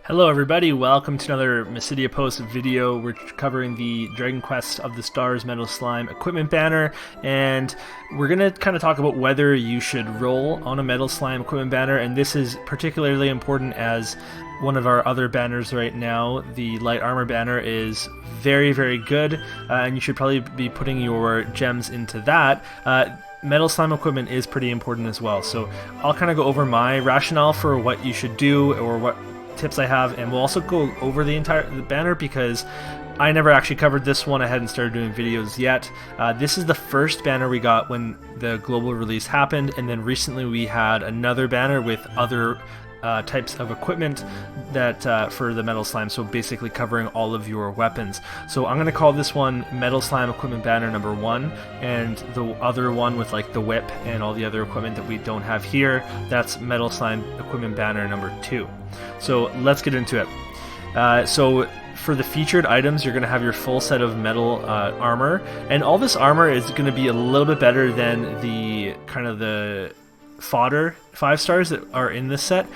Hello everybody, welcome to another Mysidia Post video. We're covering the Dragon Quest of the Stars Metal Slime equipment banner, and we're going to kind of talk about whether you should roll on a Metal Slime equipment banner, and this is particularly important as one of our other banners right now, the Light Armor banner, is very, very good, and you should probably be putting your gems into that. Metal Slime equipment is pretty important as well, so I'll kind of go over my rationale for what you should do or what tips I have, and we'll also go over the banner because I never actually covered this one. I hadn't started doing videos yet. This is the first banner we got when the global release happened, and then recently we had another banner with other types of equipment that for the Metal Slime, so basically covering all of your weapons. So I'm going to call this one Metal Slime equipment banner number 1, and the other one with like the whip and all the other equipment that we don't have here, that's Metal Slime equipment banner number 2. So let's get into it. So for the featured items, you're going to have your full set of metal armor, and all this armor is going to be a little bit better than the kind of the fodder 5 stars that are in this set,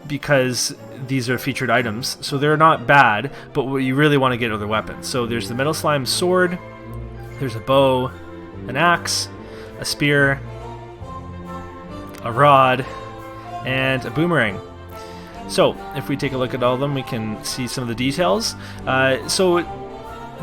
because these are featured items, so they're not bad, but what you really want to get are the weapons. So there's the Metal Slime sword, there's a bow, an axe, a spear, a rod, and a boomerang. So if we take a look at all of them, we can see some of the details. So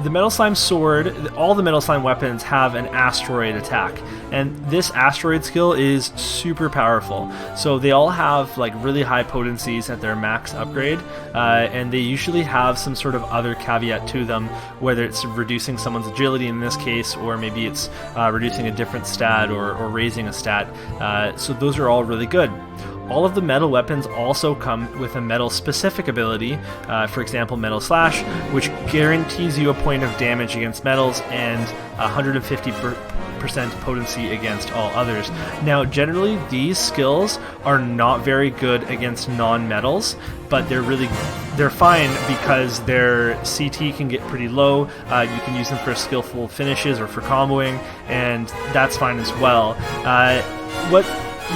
the Metal Slime sword, all the Metal Slime weapons have an asteroid attack, and this asteroid skill is super powerful. So they all have like really high potencies at their max upgrade, and they usually have some sort of other caveat to them, whether it's reducing someone's agility in this case, or maybe it's reducing a different stat or raising a stat. So those are all really good. All of the metal weapons also come with a metal specific ability, for example Metal Slash, which guarantees you a point of damage against metals and 150% potency against all others. Now generally these skills are not very good against non-metals, but they're fine because their CT can get pretty low. You can use them for skillful finishes or for comboing, and that's fine as well. What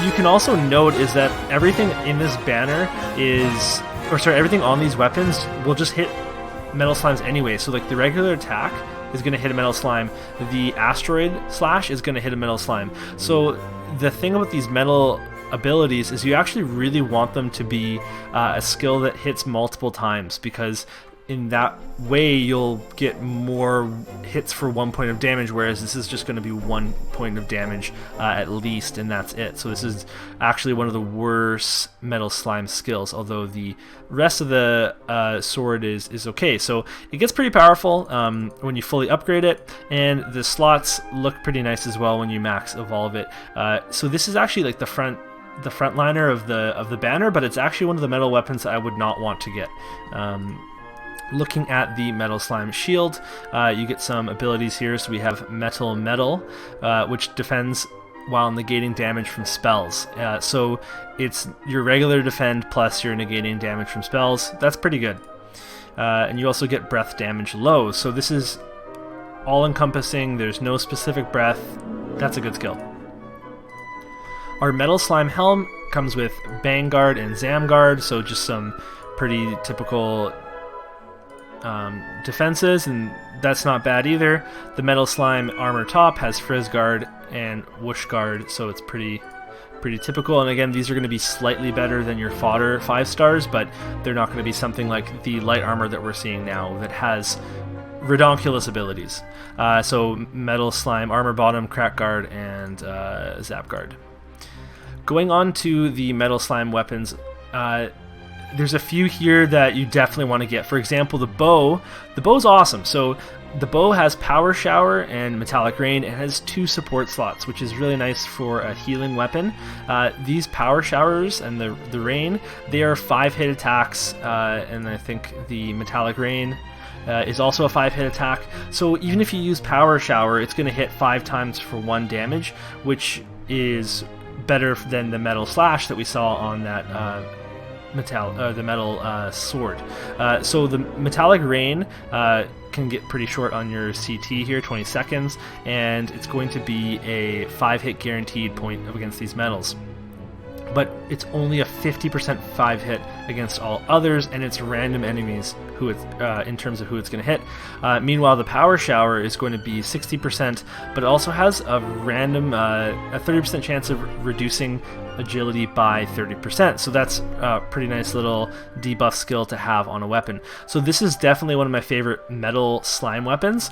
you can also note is that everything in this banner everything on these weapons will just hit Metal Slimes anyway. So like the regular attack is going to hit a Metal Slime, the asteroid slash is going to hit a Metal Slime. So the thing about these metal abilities is you actually really want them to be a skill that hits multiple times, because in that way you'll get more hits for 1 point of damage, whereas this is just going to be 1 point of damage at least, and that's it. So this is actually one of the worst Metal Slime skills, although the rest of the sword is okay. So it gets pretty powerful when you fully upgrade it, and the slots look pretty nice as well when you max evolve it. So this is actually like the frontliner of the banner, but it's actually one of the metal weapons that I would not want to get. Looking at the Metal Slime shield, you get some abilities here. So we have Metal, which defends while negating damage from spells. So it's your regular defend plus your negating damage from spells. That's pretty good. And you also get breath damage low. So this is all-encompassing. There's no specific breath. That's a good skill. Our Metal Slime helm comes with Bang Guard and Zam Guard, so just some pretty typical defenses, and that's not bad either. The Metal Slime armor top has Frizz Guard and Whoosh Guard, so it's pretty typical. And again, these are going to be slightly better than your fodder 5 stars, but they're not going to be something like the light armor that we're seeing now that has redonkulous abilities. So Metal Slime armor bottom, Crack Guard, and Zap Guard. Going on to the Metal Slime weapons, there's a few here that you definitely want to get. For example, the bow. The bow's awesome. So the bow has Power Shower and Metallic Rain. It has 2 support slots, which is really nice for a healing weapon. These Power Showers and the Rain, they are 5-hit attacks, and I think the Metallic Rain is also a 5-hit attack. So even if you use Power Shower, it's going to hit 5 times for 1 damage, which is better than the Metal Slash that we saw on that the metal sword. So the Metallic Rain can get pretty short on your CT here, 20 seconds, and it's going to be a 5-hit guaranteed point against these metals. but it's only a 50% 5 hit against all others, and it's random enemies who it's in terms of who it's going to hit. Meanwhile, the Power Shower is going to be 60%, but it also has a random a 30% chance of reducing agility by 30%. So that's a pretty nice little debuff skill to have on a weapon. So this is definitely one of my favorite metal slime weapons,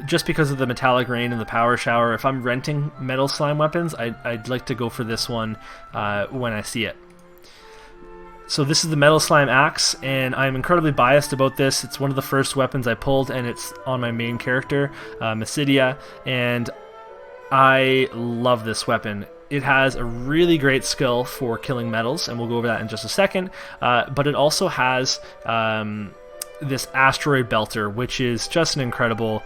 just because of the Metallic Rain and the Power Shower. If I'm renting metal slime weapons, I'd like to go for this one when I see it. So this is the Metal Slime Axe, and I'm incredibly biased about this. It's one of the first weapons I pulled, and it's on my main character, Mysidia, and I love this weapon. It has a really great skill for killing metals, and we'll go over that in just a second, but it also has this Asteroid Belter, which is just an incredible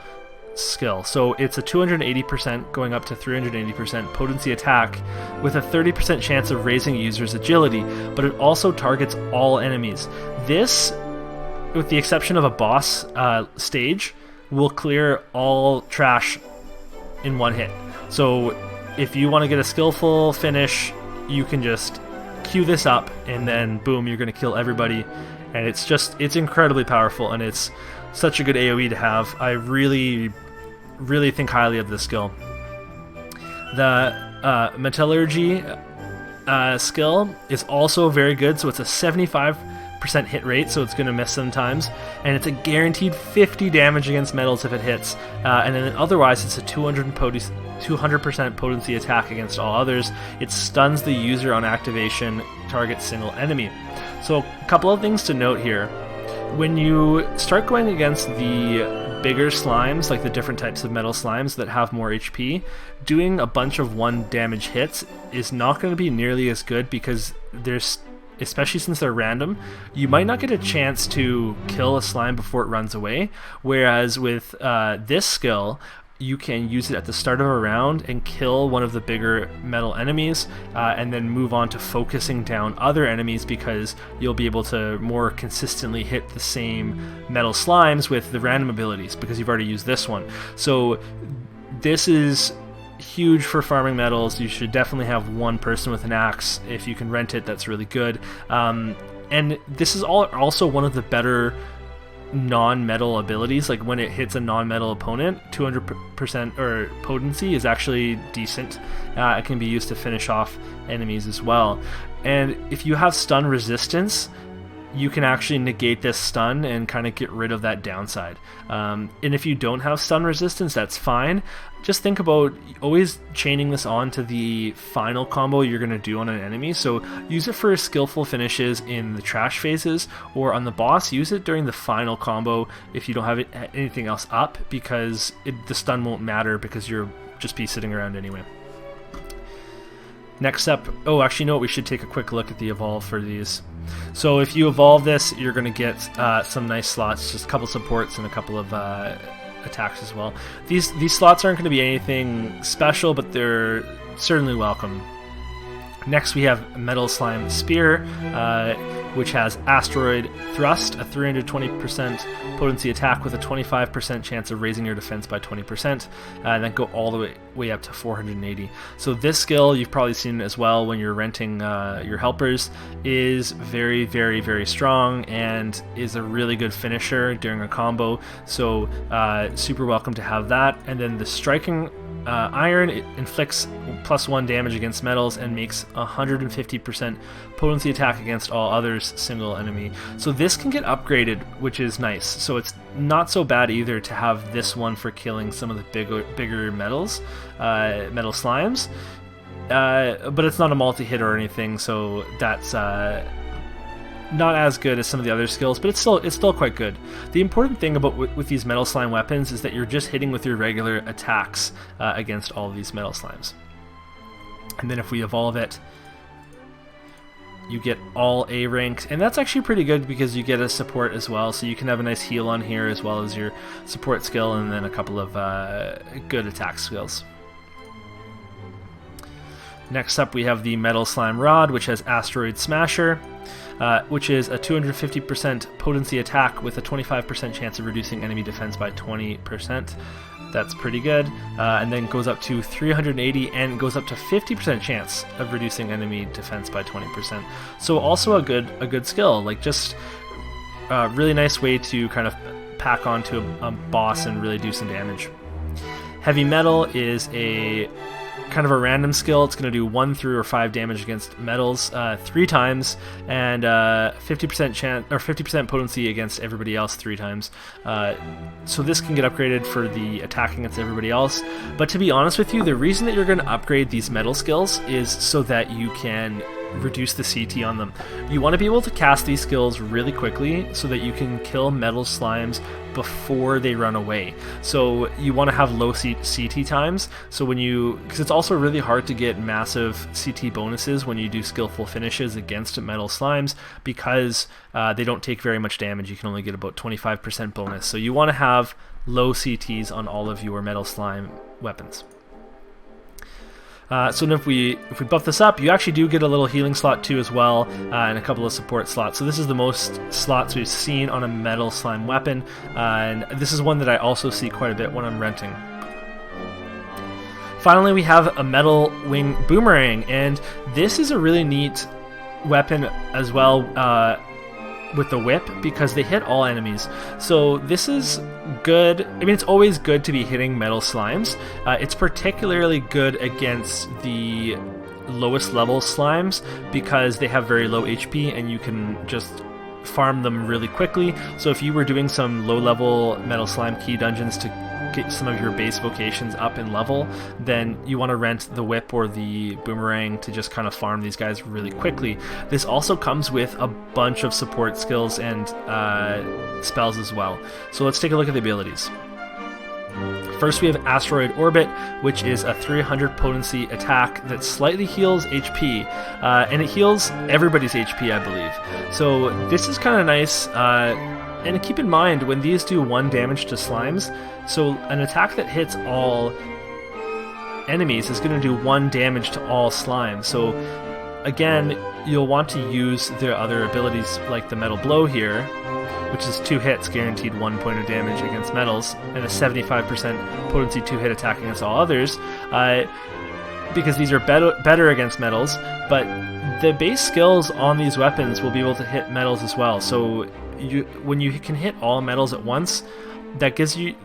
skill. So it's a 280% going up to 380% potency attack with a 30% chance of raising a user's agility, but it also targets all enemies. This, with the exception of a boss stage, will clear all trash in one hit. So if you want to get a skillful finish, you can just queue this up and then boom, you're going to kill everybody. And it's incredibly powerful, and it's such a good AoE to have. I really think highly of this skill. The Metallurgy skill is also very good, so it's a 75% hit rate, so it's going to miss sometimes, and it's a guaranteed 50 damage against metals if it hits, and then otherwise it's a 200% potency attack against all others. It stuns the user on activation, targets single enemy. So a couple of things to note here. When you start going against the bigger slimes, like the different types of metal slimes that have more HP, doing a bunch of 1 damage hits is not going to be nearly as good, because there's, especially since they're random, you might not get a chance to kill a slime before it runs away, whereas with this skill, you can use it at the start of a round and kill one of the bigger metal enemies, and then move on to focusing down other enemies, because you'll be able to more consistently hit the same metal slimes with the random abilities, because you've already used this one. So this is huge for farming metals. You should definitely have one person with an axe. If you can rent it, that's really good. And this is also one of the better non-metal abilities. Like when it hits a non-metal opponent, 200% or potency is actually decent. It can be used to finish off enemies as well. And if you have stun resistance, you can actually negate this stun and kind of get rid of that downside. And if you don't have stun resistance, that's fine. Just think about always chaining this on to the final combo you're going to do on an enemy. So use it for skillful finishes in the trash phases, or on the boss, use it during the final combo if you don't have anything else up, because the stun won't matter, because you'll just be sitting around anyway. Next up, oh, actually, no, we should take a quick look at the evolve for these. So if you evolve this, you're going to get some nice slots, just a couple supports and a couple of attacks as well. These slots aren't going to be anything special, but they're certainly welcome. Next we have Metal Slime Spear, which has Asteroid Thrust, a 320% potency attack with a 25% chance of raising your defense by 20%, and then go all the way up to 480. So this skill, you've probably seen as well when you're renting your helpers, is very, very, very strong and is a really good finisher during a combo. So super welcome to have that. And then the Striking Iron, it inflicts +1 damage against metals and makes 150% potency attack against all others, single enemy. So this can get upgraded, which is nice. So it's not so bad either to have this one for killing some of the bigger metals, metal slimes. But it's not a multi-hit or anything, so that's not as good as some of the other skills, but it's still quite good. The important thing about with these metal slime weapons is that you're just hitting with your regular attacks against all of these metal slimes. And then if we evolve it, you get all A ranked, and that's actually pretty good because you get a support as well, so you can have a nice heal on here as well as your support skill, and then a couple of good attack skills. Next up we have the Metal Slime Rod, which has Asteroid Smasher, which is a 250% potency attack with a 25% chance of reducing enemy defense by 20%. That's pretty good. And then goes up to 380 and goes up to 50% chance of reducing enemy defense by 20%. So also a good skill, like just a really nice way to kind of pack onto a boss and really do some damage. Heavy Metal is a kind of a random skill. It's going to do 1, 3, or 5 damage against metals 3 times, and 50% chance or 50% potency against everybody else 3 times. So this can get upgraded for the attacking against everybody else. But to be honest with you, the reason that you're going to upgrade these metal skills is so that you can reduce the CT on them. You want to be able to cast these skills really quickly so that you can kill metal slimes before they run away. So you want to have low CT times, so when you, because it's also really hard to get massive CT bonuses when you do skillful finishes against metal slimes, because they don't take very much damage. You can only get about 25% bonus. So you want to have low CTs on all of your metal slime weapons. So if we buff this up, you actually do get a little healing slot too as well, and a couple of support slots. So this is the most slots we've seen on a metal slime weapon, and this is one that I also see quite a bit when I'm renting. Finally, we have a Metal Wing Boomerang, and this is a really neat weapon as well with the whip, because they hit all enemies. So this is good. I mean, it's always good to be hitting metal slimes. It's particularly good against the lowest level slimes because they have very low HP and you can just farm them really quickly. So if you were doing some low level metal slime key dungeons to get some of your base vocations up in level, then you want to rent the whip or the boomerang to just kind of farm these guys really quickly. This also comes with a bunch of support skills and spells as well. So let's take a look at the abilities. First we have Asteroid Orbit, which is a 300 potency attack that slightly heals HP, and it heals everybody's HP, I believe. So this is kind of nice, and keep in mind when these do 1 damage to slimes, so an attack that hits all enemies is going to do 1 damage to all slimes. So again, you'll want to use their other abilities like the Metal Blow here, which is 2 hits, guaranteed 1 point of damage against metals, and a 75% potency 2-hit attack against all others, because these are better against metals, but the base skills on these weapons will be able to hit metals as well. So when you can hit all metals at once, that gives you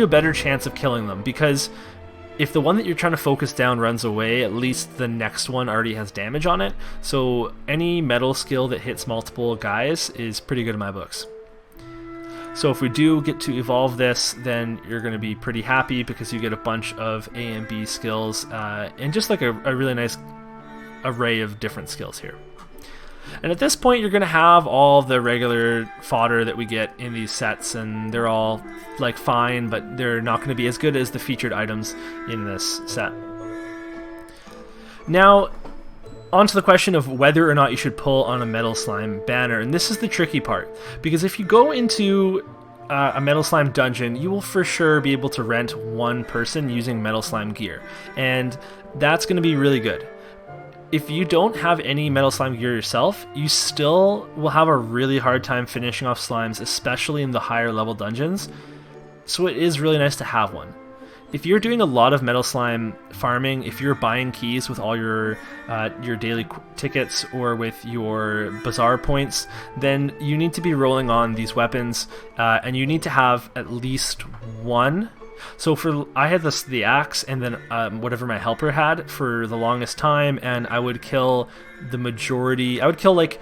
a better chance of killing them, because if the one that you're trying to focus down runs away, at least the next one already has damage on it. So any metal skill that hits multiple guys is pretty good in my books. So if we do get to evolve this, then you're going to be pretty happy because you get a bunch of A and B skills, and just like a really nice array of different skills here. And at this point, you're going to have all the regular fodder that we get in these sets, and they're all like fine, but they're not going to be as good as the featured items in this set. Now, on to the question of whether or not you should pull on a Metal Slime banner, and this is the tricky part, because if you go into a Metal Slime dungeon, you will for sure be able to rent one person using Metal Slime gear, and that's going to be really good. If you don't have any Metal Slime gear yourself, you still will have a really hard time finishing off slimes, especially in the higher level dungeons, so it is really nice to have one. If you're doing a lot of Metal Slime farming, if you're buying keys with all your daily tickets or with your bazaar points, then you need to be rolling on these weapons, and you need to have at least one. So I had the axe and then whatever my helper had for the longest time, and I would kill the majority. I would kill like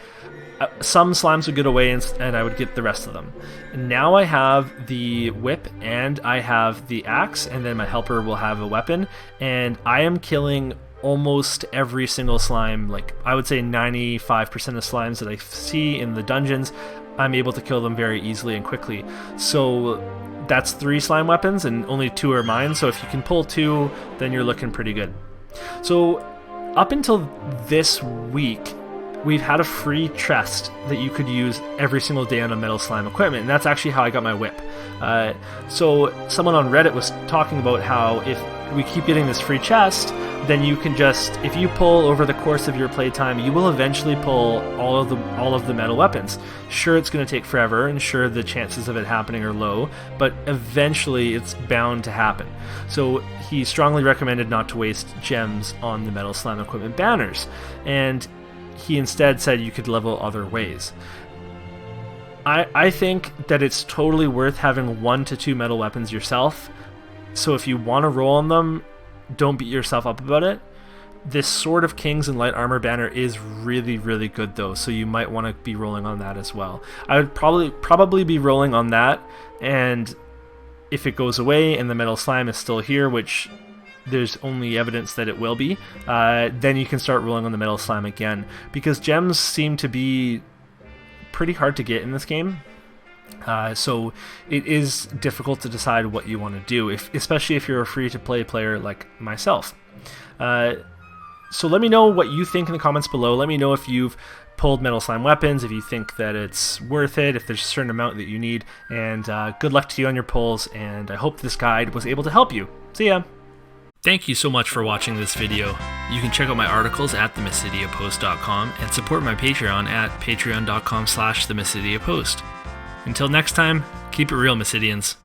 some slimes would get away and I would get the rest of them. And now I have the whip and I have the axe, and then my helper will have a weapon, and I am killing almost every single slime. Like I would say 95% of slimes that I see in the dungeons, I'm able to kill them very easily and quickly. So that's 3 slime weapons and only 2 are mine, so if you can pull 2, then you're looking pretty good. So up until this week, we've had a free chest that you could use every single day on a Metal Slime equipment, and that's actually how I got my whip. So someone on Reddit was talking about how if we keep getting this free chest, then you can just, if you pull over the course of your playtime, you will eventually pull all of the metal weapons. Sure, it's going to take forever, and sure, the chances of it happening are low, but eventually it's bound to happen. So he strongly recommended not to waste gems on the Metal Slime equipment banners, and he instead said you could level other ways. I think that it's totally worth having 1 to 2 metal weapons yourself, so if you want to roll on them, don't beat yourself up about it. This Sword of Kings and Light Armor banner is really, really good though, so you might want to be rolling on that as well. I would probably be rolling on that, and if it goes away and the Metal Slime is still here, which there's only evidence that it will be, then you can start rolling on the Metal Slime again, because gems seem to be pretty hard to get in this game. So it is difficult to decide what you want to do, especially if you're a free-to-play player like myself. So let me know what you think in the comments below. Let me know if you've pulled Metal Slime weapons, if you think that it's worth it, if there's a certain amount that you need, and good luck to you on your pulls, and I hope this guide was able to help you. See ya! Thank you so much for watching this video. You can check out my articles at themysidiapost.com and support my Patreon at patreon.com/themysidiapost. Until next time, keep it real, Mysidians.